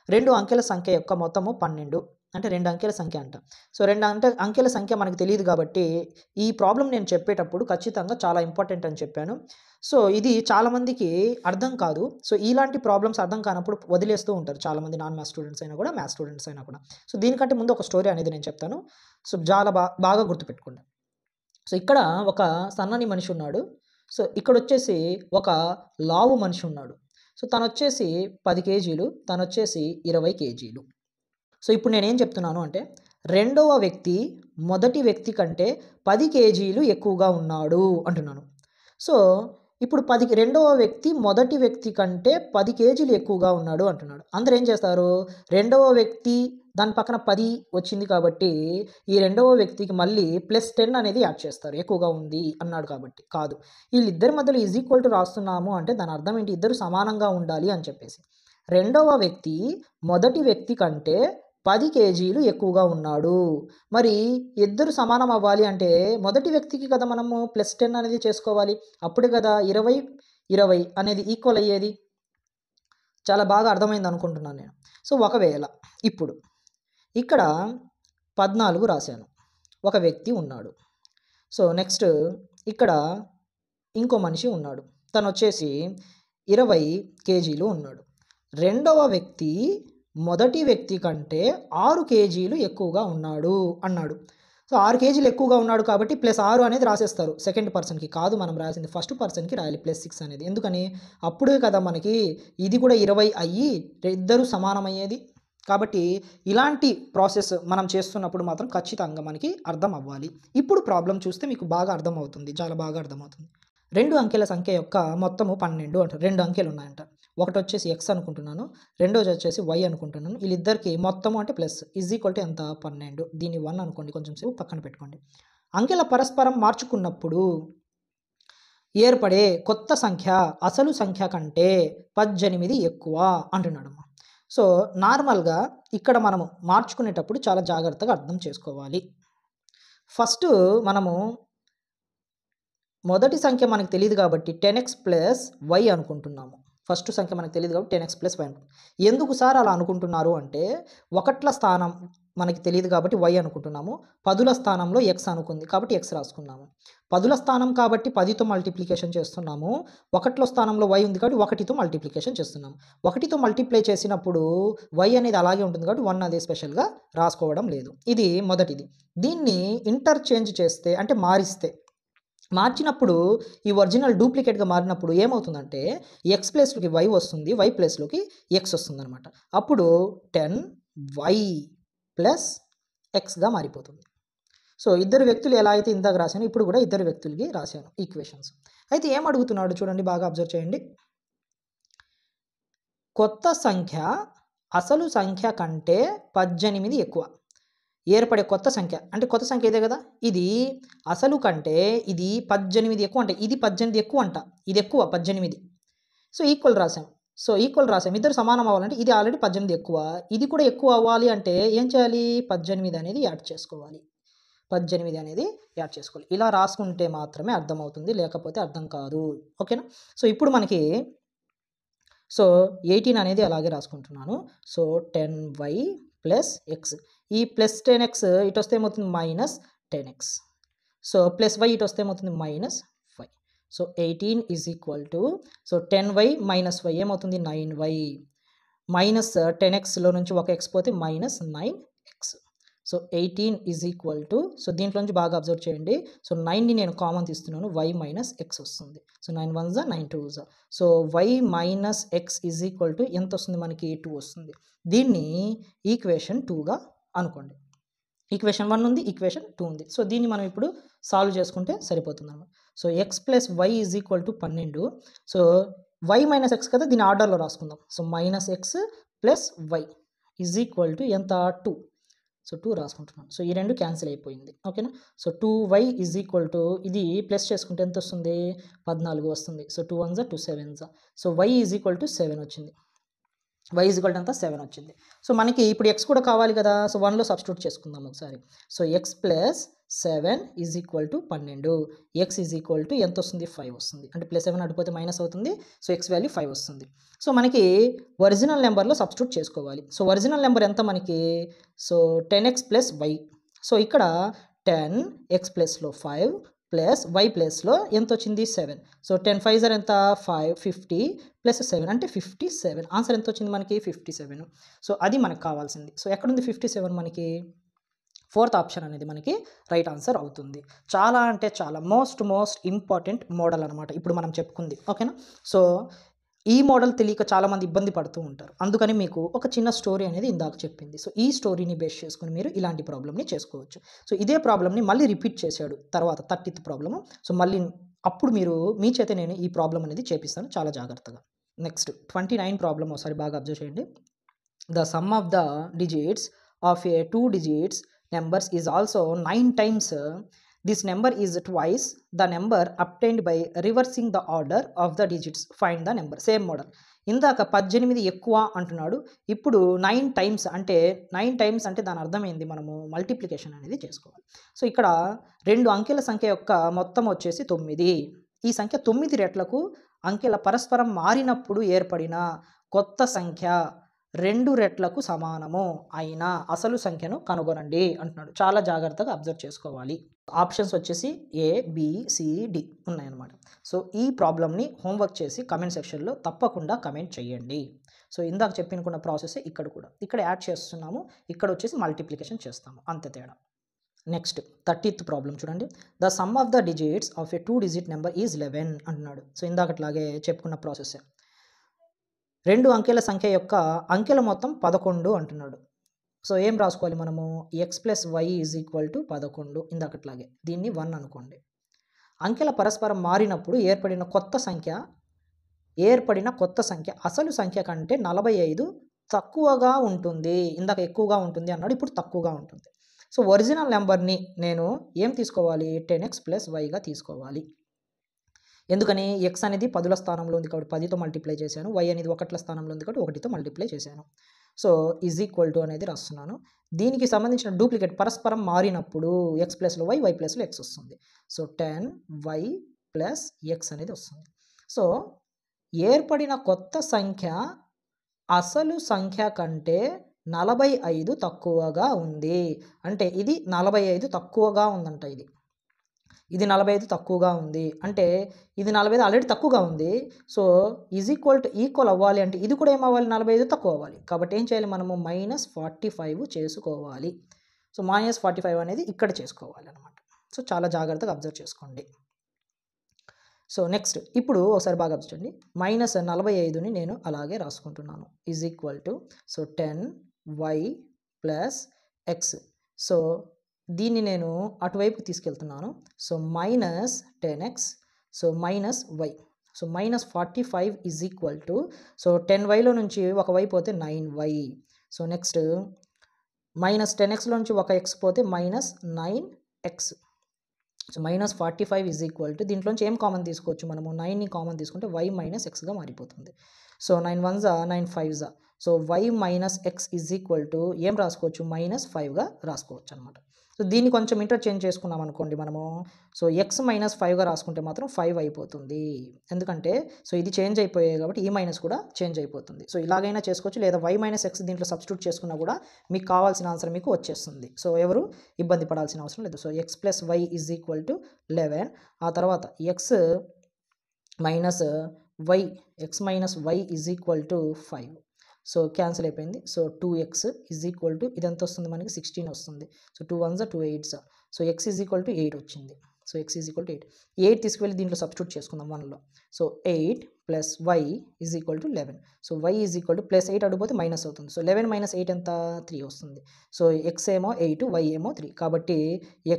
2 అంకెల సంఖ్య యొక్క మొత్తము 12 అంటే 2 అంకెల సంఖ్య అంట. సో 2 అంకెల సంఖ్య మనకు తెలియదు కాబట్టి ఈ ప్రాబ్లమ్ నేను చెప్పేటప్పుడు ఖచ్చితంగా చాలా ఇంపార్టెంట్ అని చెప్పాను. సో ఇది చాలామందికి అర్థం కాదు. సో ఇలాంటి ప్రాబ్లమ్స్ అర్థం కానప్పుడు వదిలేస్తూ ఉంటారు చాలామంది నాన్ మ్యాథ్స్ స్టూడెంట్స్ అయినా కూడా, మ్యాథ్స్ స్టూడెంట్స్ అయినా కూడా. సో దీనికంటే ముందు ఒక స్టోరీ అనేది నేను చెప్తాను. సో చాలా బాగా గుర్తుపెట్టుకోండి. సో ఇక్కడ ఒక సన్నని మనిషి ఉన్నాడు. సో ఇక్కడొచ్చేసి ఒక లావు మనిషి ఉన్నాడు. సో తనొచ్చేసి 10 కేజీలు, తనొచ్చేసి 20 కేజీలు. సో ఇప్పుడు నేనేం చెప్తున్నాను అంటే రెండవ వ్యక్తి మొదటి వ్యక్తి కంటే 10 కేజీలు ఎక్కువగా ఉన్నాడు అంటున్నాను. సో ఇప్పుడు రెండవ వ్యక్తి మొదటి వ్యక్తి కంటే 10 కేజీలు ఎక్కువగా ఉన్నాడు అంటున్నాడు. అందరూ ఏం చేస్తారు, రెండవ వ్యక్తి దాని పక్కన 10 వచ్చింది కాబట్టి ఈ రెండవ వ్యక్తికి మళ్ళీ +10 అనేది యాడ్ చేస్తారు, ఎక్కువగా ఉంది అన్నాడు కాబట్టి. కాదు, వీళ్ళిద్దరి మధ్యలో ఈజ్ ఈక్వల్ టు రాస్తున్నాము అంటే దాని అర్థం ఏంటి, ఇద్దరు సమానంగా ఉండాలి అని చెప్పేసి. రెండవ వ్యక్తి మొదటి వ్యక్తి కంటే 10 కేజీలు ఎక్కువగా ఉన్నాడు. మరి ఇద్దరు సమానం అవ్వాలి అంటే మొదటి వ్యక్తికి కదా మనము +10 అనేది చేసుకోవాలి. అప్పుడే కదా 20, 20 అనేది ఈక్వల్ అయ్యేది. చాలా బాగా అర్థమైంది అనుకుంటున్నాను నేను. సో ఒకవేళ ఇప్పుడు ఇక్కడ 14 రాశాను, ఒక వ్యక్తి ఉన్నాడు. సో నెక్స్ట్ ఇక్కడ ఇంకో మనిషి ఉన్నాడు, తను వచ్చేసి 20 కేజీలు ఉన్నాడు. రెండవ వ్యక్తి మొదటి వ్యక్తి కంటే 6 కేజీలు ఎక్కువగా ఉన్నాడు అన్నాడు. సో 6 కేజీలు ఎక్కువగా ఉన్నాడు కాబట్టి +6 అనేది రాసేస్తారు సెకండ్ పర్సన్కి. కాదు, మనం రాసింది ఫస్ట్ పర్సన్కి రాయాలి +6 అనేది. ఎందుకని, అప్పుడే కదా మనకి ఇది కూడా 20 అయ్యి ఇద్దరు సమానమయ్యేది. కాబట్టి ఇలాంటి ప్రాసెస్ మనం చేస్తున్నప్పుడు మాత్రం ఖచ్చితంగా మనకి అర్థం అవ్వాలి. ఇప్పుడు ప్రాబ్లం చూస్తే మీకు బాగా అర్థమవుతుంది, చాలా బాగా అర్థమవుతుంది. 2 అంకెల సంఖ్య యొక్క మొత్తము 12 అంటారు. 2 అంకెలు ఉన్నాయంట. ఒకటి వచ్చేసి ఎక్స్ అనుకుంటున్నాను, రెండోది వచ్చేసి వై అనుకుంటున్నాను. వీళ్ళిద్దరికి మొత్తము అంటే ప్లస్ ఈజ్ ఈక్వల్ టు ఎంత, 12. దీన్ని 1 అనుకోండి, కొంచెం సేపు పక్కన పెట్టుకోండి. అంకెల పరస్పరం మార్చుకున్నప్పుడు ఏర్పడే కొత్త సంఖ్య అసలు సంఖ్య కంటే 18 ఎక్కువ అంటున్నాడు. సో నార్మల్గా ఇక్కడ మనము మార్చుకునేటప్పుడు చాలా జాగ్రత్తగా అర్థం చేసుకోవాలి. ఫస్ట్ మనము మొదటి సంఖ్య మనకు తెలియదు కాబట్టి 10x ప్లస్ వై అనుకుంటున్నాము. ఫస్ట్ సంఖ్య మనకు తెలియదు కాబట్టి 10x ప్లస్ వై అనుకుంటున్నాం. ఎందుకు సార్ అలా అనుకుంటున్నారు అంటే, ఒకట్ల స్థానం మనకి తెలియదు కాబట్టి వై అనుకుంటున్నాము, పదుల స్థానంలో ఎక్స్ అనుకుంది కాబట్టి ఎక్స్ రాసుకున్నాము. పదుల స్థానం కాబట్టి 10తో మల్టిప్లికేషన్ చేస్తున్నాము, ఒకట్ల స్థానంలో వై ఉంది కాబట్టి 1తో మల్టిప్లికేషన్ చేస్తున్నాము. 1తో మల్టిప్లై చేసినప్పుడు వై అనేది అలాగే ఉంటుంది కాబట్టి 1 అదే స్పెషల్గా రాసుకోవడం లేదు. ఇది మొదటిది. దీన్ని ఇంటర్చేంజ్ చేస్తే అంటే మార్చినప్పుడు ఈ ఒరిజినల్ డూప్లికేట్గా మారినప్పుడు ఏమవుతుందంటే ఎక్స్ ప్లేస్లోకి వై వస్తుంది, వై ప్లేస్లోకి ఎక్స్ వస్తుంది అనమాట. అప్పుడు 10y ప్లస్ ఎక్స్గా మారిపోతుంది. సో ఇద్దరు వ్యక్తులు ఎలా అయితే ఇందాక రాశాను, ఇప్పుడు కూడా ఇద్దరు వ్యక్తులకి రాశాను ఈక్వేషన్స్. అయితే ఏం అడుగుతున్నాడు చూడండి, బాగా అబ్జర్వ్ చేయండి. కొత్త సంఖ్య అసలు సంఖ్య కంటే 18 ఎక్కువ. ఏర్పడే కొత్త సంఖ్య అంటే కొత్త సంఖ్య ఇదే కదా, ఇది అసలు కంటే ఇది 18 ఎక్కువ అంటే ఇది 18 ఎక్కువ అంట, ఇది ఎక్కువ 18. సో ఈక్వల్ రాసాం. ఇద్దరు సమానం అవ్వాలంటే ఇది ఆల్రెడీ 18 ఎక్కువ, ఇది కూడా ఎక్కువ అవ్వాలి అంటే ఏం చేయాలి, 18 అనేది యాడ్ చేసుకోవాలి. 18 అనేది యాడ్ చేసుకోవాలి. ఇలా రాసుకుంటే మాత్రమే అర్థమవుతుంది, లేకపోతే అర్థం కాదు. ఓకేనా. సో ఇప్పుడు మనకి 18 అనేది అలాగే రాసుకుంటున్నాను. సో 10y ప్లస్ ఎక్స్, ఈ ప్లస్ 10x ఇటు వస్తే ఏమవుతుంది -10x. సో ప్లస్ వై ఇటు వస్తే ఏమవుతుంది -5. So 18 is equal to 10y minus y ఏమవుతుంది 9y, -10xలో నుంచి ఒక x పోతే -9x. So 18 is equal to, so దీంట్లో నుంచి బాగా అబ్జర్వ్ చేయండి. సో 9ని నేను కామన్ తీస్తున్నాను, y మైనస్ ఎక్స్ వస్తుంది. So 9 1 9 2. So y minus X is equal to ఎంత వస్తుంది మనకి 2 వస్తుంది. దీన్ని ఈక్వేషన్ 2గా అనుకోండి. ఈక్వేషన్ 1 ఉంది, ఈక్వేషన్ 2 ఉంది. సో దీన్ని మనం ఇప్పుడు సాల్వ్ చేసుకుంటే సరిపోతుంది అన్నమాట. So X plus why is equal to 12. So Y minus X కదా, దీన్ని ఆర్డర్లో రాసుకుందాం. So -x plus why is equal to ఎంత 2. సో 2 రాసుకుంటున్నాను. సో ఈ రెండు క్యాన్సిల్ అయిపోయింది. ఓకేనా. So 2y is equal to, ఇది ప్లస్ చేసుకుంటే ఎంత వస్తుంది 14 వస్తుంది. So 2 1 2 7. So y is equal to 7 వచ్చింది. y ఈక్వల్ టు అంతా 7 వచ్చింది. సో మనకి ఇప్పుడు x కూడా కావాలి కదా, సో 1లో సబ్స్టిట్యూట్ చేసుకుందాం ఒకసారి. So x plus 7 is equal to 12, x is equal to ఎంత వస్తుంది 5 వస్తుంది. అంటే ప్లస్ 7 అడిపోతే మైనస్ అవుతుంది, సో x వాల్యూ 5 వస్తుంది. సో మనకి ఒరిజినల్ నెంబర్లో సబ్స్టిట్యూట్ చేసుకోవాలి. సో ఒరిజినల్ నెంబర్ ఎంత మనకి, so 10x plus y. So ఇక్కడ 10x ప్లస్లో 5 ప్లస్ y ప్లస్లో ఎంత వచ్చింది 7. సో 10 5 ఎంత 5 50 ప్లస్ 7 అంటే 57. ఆన్సర్ ఎంత వచ్చింది మనకి 57. సో అది మనకు కావాల్సింది. సో ఎక్కడుంది 57 మనకి, ఫోర్త్ ఆప్షన్ అనేది మనకి రైట్ ఆన్సర్ అవుతుంది. చాలా అంటే చాలా మోస్ట్ ఇంపార్టెంట్ మోడల్ అనమాట ఇప్పుడు మనం చెప్పుకుంది. ఓకేనా. సో ఈ మోడల్ తెలియక చాలామంది ఇబ్బంది పడుతూ ఉంటారు. అందుకని మీకు ఒక చిన్న స్టోరీ అనేది ఇందాక చెప్పింది. సో ఈ స్టోరీని బేస్ చేసుకుని మీరు ఇలాంటి ప్రాబ్లమ్ని చేసుకోవచ్చు. సో ఇదే ప్రాబ్లమ్ని మళ్ళీ రిపీట్ చేశాడు తర్వాత 30th ప్రాబ్లము. సో మళ్ళీ అప్పుడు మీరు మీ చేత నేను ఈ ప్రాబ్లం అనేది చేపిస్తాను చాలా జాగ్రత్తగా. నెక్స్ట్ 29 ప్రాబ్లమ్ ఒకసారి బాగా అబ్జర్వ్ చేయండి. The sum of the digits of A 2 digits numbers is also 9 times. This number is twice the number obtained by reversing the order of the digits. Find the number. Same model. ఇందాక 18 ఎక్కువ అంటున్నాడు, ఇప్పుడు 9 times అంటే 9 times అంటే దాని అర్థమైంది మనము మల్టిప్లికేషన్ అనేది చేసుకోవాలి. సో ఇక్కడ 2 అంకెల సంఖ్య యొక్క మొత్తం వచ్చేసి 9. ఈ సంఖ్య 9 రెట్లకు అంకెల పరస్పరం మారినప్పుడు ఏర్పడిన కొత్త సంఖ్య 2 రెట్లకు సమానము అయిన అసలు సంఖ్యను కనుగొనండి అంటున్నాడు. చాలా జాగ్రత్తగా అబ్జర్వ్ చేసుకోవాలి. ఆప్షన్స్ వచ్చేసి A, B, C, D ఉన్నాయన్నమాట. సో ఈ ప్రాబ్లమ్ని హోంవర్క్ చేసి కమెంట్ సెక్షన్లో తప్పకుండా కమెంట్ చేయండి. సో ఇందాక చెప్పినకున్న ప్రాసెస్ ఇక్కడ కూడా, ఇక్కడ యాడ్ చేస్తున్నాము, ఇక్కడ వచ్చేసి మల్టిప్లికేషన్ చేస్తాము, అంతే తేడా. నెక్స్ట్ 30th ప్రాబ్లం చూడండి. The sum of the digits of A 2 digit number is 11 అంటున్నాడు. సో ఇందాకట్లాగే చెప్పుకున్న ప్రాసెస్. 2 అంకెల సంఖ్య యొక్క అంకెల మొత్తం 11 అంటున్నాడు. సో ఏం రాసుకోవాలి మనము, x plus why is equal to 11. ఇందాకట్లాగే దీన్ని 1 అనుకోండి. అంకెల పరస్పరం మారినప్పుడు ఏర్పడిన కొత్త సంఖ్య అసలు సంఖ్య కంటే 45 తక్కువగా ఉంటుంది. ఇందాక ఎక్కువగా ఉంటుంది అన్నాడు, ఇప్పుడు తక్కువగా ఉంటుంది. సో ఒరిజినల్ నెంబర్ని నేను ఏం తీసుకోవాలి, 10x ప్లస్ వైగా తీసుకోవాలి. ఎందుకని, ఎక్స్ అనేది 10ల స్థానంలో ఉంది కాబట్టి 10తో మల్టిప్లై చేశాను, వై అనేది 1ల స్థానంలో ఉంది కాబట్టి 1తో మల్టిప్లై చేశాను. సో ఈజ్ ఈక్వల్ టు అనేది రాస్తున్నాను. దీనికి సంబంధించిన డూప్లికేట్ పరస్పరం మారినప్పుడు ఎక్స్ ప్లస్లో వై, వై ప్లస్లో ఎక్స్ వస్తుంది. సో 10y ప్లస్ ఎక్స్ అనేది వస్తుంది. సో ఏర్పడిన కొత్త సంఖ్య అసలు సంఖ్య కంటే 45 తక్కువగా ఉంది. అంటే ఇది 45 తక్కువగా ఉందంట. ఇది 45 తక్కువగా ఉంది అంటే ఇది 45 ఆల్రెడీ తక్కువగా ఉంది. సో ఈజ్ ఈక్వల్ అవ్వాలి అంటే ఇది కూడా ఏమవ్వాలి, 45 తక్కువ అవ్వాలి. కాబట్టి ఏం చేయాలి మనము, -45 చేసుకోవాలి. సో -45 అనేది ఇక్కడ చేసుకోవాలి అనమాట. సో చాలా జాగ్రత్తగా అబ్జర్వ్ చేసుకోండి. సో నెక్స్ట్ ఇప్పుడు ఒకసారి బాగా అబ్జర్వ్ చేయండి. -45ని నేను అలాగే రాసుకుంటున్నాను. Is equal to so 10y plus X. So దీన్ని నేను అటువైపు తీసుకెళ్తున్నాను. So -10x so -y. So -45 is equal to so 10yలో నుంచి ఒక y పోతే 9y. సో నెక్స్ట్ -10xలో నుంచి ఒక x పోతే -9x. So -45 is equal to దీంట్లోంచి ఏం కామన్ తీసుకోవచ్చు మనము, 9ని కామన్ తీసుకుంటే y మైనస్ ఎక్స్గా మారిపోతుంది. So 9 1 9 5 so y minus X is equal to ఏం రాసుకోవచ్చు, -5గా రాసుకోవచ్చు అనమాట. సో దీన్ని కొంచెం ఇంటర్చేంజ్ చేసుకున్నాం అనుకోండి మనము. సో ఎక్స్ -5గా రాసుకుంటే మాత్రం 5 అయిపోతుంది. ఎందుకంటే సో ఇది చేంజ్ అయిపోయాయి కాబట్టి ఈ మైనస్ కూడా చేంజ్ అయిపోతుంది. సో ఇలాగైనా చేసుకోవచ్చు, లేదా y మైనస్ ఎక్స్ దీంట్లో సబ్స్టిట్యూట్ చేసుకున్నా కూడా మీకు కావాల్సిన ఆన్సర్ మీకు వచ్చేస్తుంది. సో ఎవరు ఇబ్బంది పడాల్సిన అవసరం లేదు. So X plus why is equal to 11. ఆ తర్వాత X minus Y, X minus why is equal to 5. So cancel అయిపోయింది. So 2x is equal to ఇదంతా వస్తుంది మనకి 16 వస్తుంది. So 2 1 2 8. So x is equal to 8 వచ్చింది. So x is equal to 8 తీసుకువెళ్ళి దీంట్లో సబ్స్టిట్యూట్ చేసుకుందాం 1లో. So 8 plus why is equal to 11. So y is equal to plus 8 అడిగిపోతే మైనస్ అవుతుంది. సో 11 మైనస్ 8 ఎంత, 3 వస్తుంది. సో x ఏమో 8, y ఏమో 3 కాబట్టి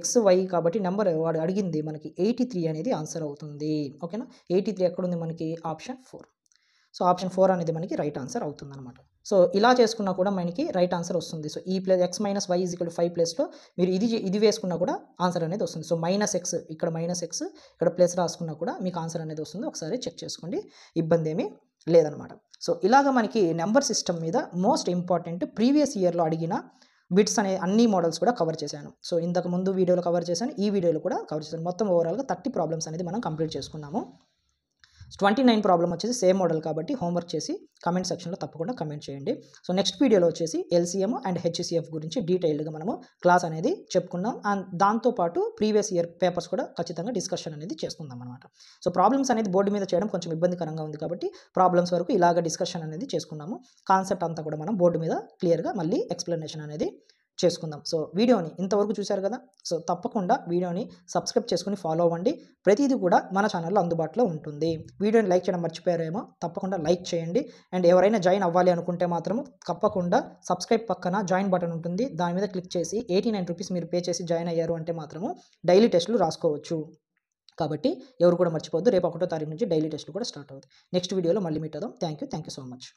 x y కాబట్టి నెంబర్ వాడు అడిగింది మనకి 83 అనేది ఆన్సర్ అవుతుంది. ఓకేనా. 83 ఎక్కడుంది మనకి, ఆప్షన్ 4. సో ఆప్షన్ 4 అనేది మనకి రైట్ ఆన్సర్ అవుతుంది అనమాట. సో ఇలా చేసుకున్నా కూడా మనకి రైట్ ఆన్సర్ వస్తుంది. సో ఈ plus x minus why is equal to 5 ప్లస్లో మీరు ఇది వేసుకున్నా కూడా ఆన్సర్ అనేది వస్తుంది. సో -x ఇక్కడ -x ఇక్కడ ప్లస్ రాసుకున్నా కూడా మీకు ఆన్సర్ అనేది వస్తుంది. ఒకసారి చెక్ చేసుకోండి, ఇబ్బంది ఏమీ లేదనమాట. సో ఇలాగ మనకి నెంబర్ సిస్టమ్ మీద మోస్ట్ ఇంపార్టెంట్ ప్రీవియస్ ఇయర్లో అడిగిన బిట్స్ అనే అన్ని మోడల్స్ కూడా కవర్ చేశాను. సో ఇంతకు ముందు వీడియోలో కవర్ చేశాను, ఈ వీడియోలో కూడా కవర్ చేశాను. మొత్తం ఓవరాల్గా 30 ప్రాబ్లమ్స్ అనేది మనం కంప్లీట్ చేసుకున్నాము. 29 ప్రాబ్లం వచ్చేసి సేమ్ మోడల్ కాబట్టి హోంవర్క్ చేసి కమెంట్ సెక్షన్లో తప్పకుండా కమెంట్ చేయండి. సో నెక్స్ట్ వీడియోలో వచ్చేసి ఎల్సీఎం అండ్ హెచ్సిఎఫ్ గురించి డీటెయిల్డ్గా మనము క్లాస్ అనేది చెప్పుకుందాం. అండ్ దాంతోపాటు ప్రీవియస్ ఇయర్ పేపర్స్ కూడా ఖచ్చితంగా డిస్కషన్ అనేది చేసుకుందాం అనమాట. సో ప్రాబ్లమ్స్ అనేది బోర్డు మీద చేయడం కొంచెం ఇబ్బందికరంగా ఉంది కాబట్టి ప్రాబ్లమ్స్ వరకు ఇలాగ డిస్కషన్ అనేది చేసుకున్నాము. కాన్సెప్ట్ అంతా కూడా మనం బోర్డు మీద క్లియర్గా మళ్ళీ ఎక్స్ప్లెనేషన్ అనేది చేసుకుందాం. సో వీడియోని ఇంతవరకు చూశారు కదా, సో తప్పకుండా వీడియోని సబ్స్క్రైబ్ చేసుకుని ఫాలో అవ్వండి. ప్రతిదీ కూడా మన ఛానల్లో అందుబాటులో ఉంటుంది. వీడియోని లైక్ చేయడం మర్చిపోయారేమో, తప్పకుండా లైక్ చేయండి. అండ్ ఎవరైనా జాయిన్ అవ్వాలి అనుకుంటే మాత్రం తప్పకుండా సబ్స్క్రైబ్ పక్కన జాయిన్ బటన్ ఉంటుంది, దాని మీద క్లిక్ చేసి 89 రూపీస్ మీరు పే చేసి జాయిన్ అయ్యారు అంటే మాత్రము డైలీ టెస్టులు రాసుకోవచ్చు. కాబట్టి ఎవరు కూడా మర్చిపోవద్దు. రేపు 1వ తారీఖు నుంచి డైలీ టెస్టులు కూడా స్టార్ట్ అవుతాయి. నెక్స్ట్ వీడియోలో మళ్ళీ మీట్ అవుదాం. Thank you so much.